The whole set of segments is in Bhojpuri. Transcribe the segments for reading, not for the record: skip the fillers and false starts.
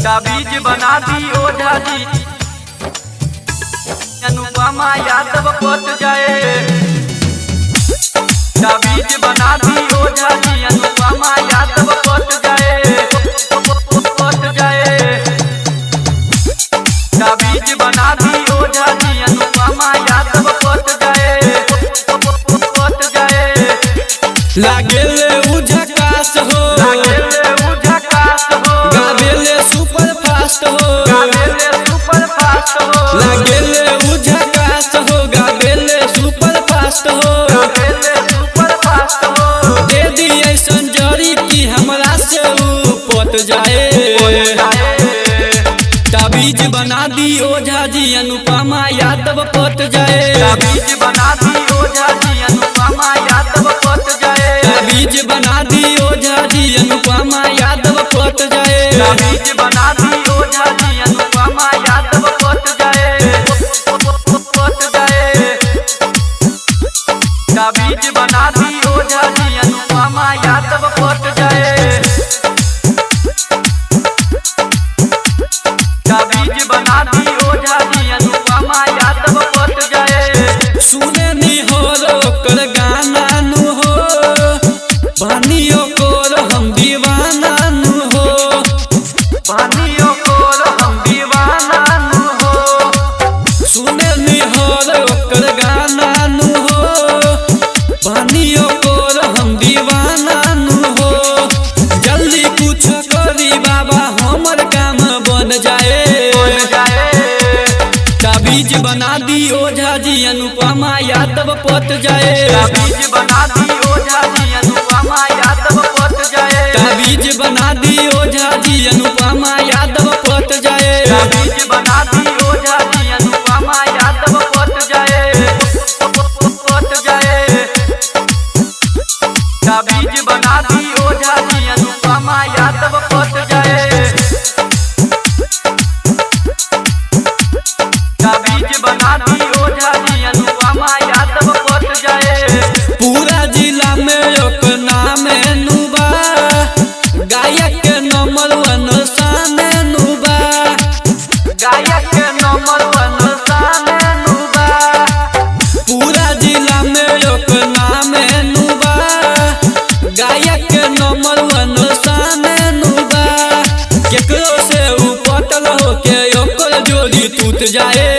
ताबीज बना दी ओझा जी, अनुपमा यादव पट जाए। ताबीज बना दी ओझा जी, अनुपमा यादव पट जाए, पट जाए। ताबीज बना दी ओझा जी, अनुपमा यादव पट जाए, पट जाए। लागेले उझकास हो, लागेले उझकास हो, गावेले सुपर फास्ट हो, गावेले सुपर फास्ट हो, लागेले उझकास हो, गावेले सुपर फास्ट हो, गावेले सुपर फास्ट हो। दे दी ऐसन जड़ी की हमरा से ऊ पट जाए। ताबीज बना दी ओझा जी, अनुपमा यादव पट जाए। ताबीज बना दी ओझा जी, अनुपमा यादव पट जाए। ताबीज बना दी ओझा जी, अनुपमा यादव पट जाए। ताबीज बना दी ओझा जी, अनुपमा यादव पट जाए, पट जाए। ताबीज बना दी ओझा जी, अनुपमा यादव पट जाए। ताबीज बना दी ओझा जी, अनुपमा यादव पट जाए। सुने नी हो कर गाना नु हो, पानियों को हम दीवाना नु हो, पानियों को हम दीवाना नु हो। सुने नी हो कर गाना नु हो, पानियों को हम दीवाना नु हो। जल्दी कुछ करी बाबा, हमर काम बन जाए। ताबीज बना दी ओझा जी, अनुपमा यादव पट जाए। ताबीज बना दी ओझा जी, अनुपमा यादव पट जाए। ताबीज बना दी ओझा जी, अनुपमा यादव पट जाए। ताबीज बना दी ओझा जी, अनुपमा यादव पट जाए, पट जाए। ताबीज बना दी ओझा जी, अनुपमा यादव पट जाए। ताबीज बना दी ओझा जी, अनुपमा यादव पट जाए। पूरा जिला में एक नाम नुबा, गायक के नंबर 1 शान नुबा, गायक के नंबर 1 शान नुबा। पूरा जिला में एक नाम नुबा, गायक के नंबर 1 शान नुबा। केकरो से ऊ पटल हो के ओकर जोड़ी टूट जाए।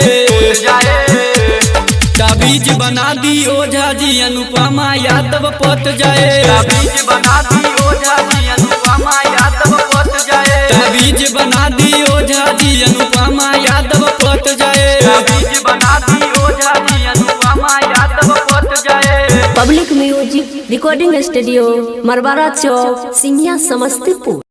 ताबीज बना दी ओझा जी, अनुपमा यादव पट जाए। ताबीज बना दी ओझा जी, अनुपमा यादव पट जाए। ताबीज बना दी ओझा जी, अनुपमा यादव पट जाए। ताबीज बना दी ओझा जी, अनुपमा यादव पट जाए। पब्लिक म्यूजिक रिकॉर्डिंग स्टूडियो, मरवारा चौक, सिंघिया, समस्तीपुर।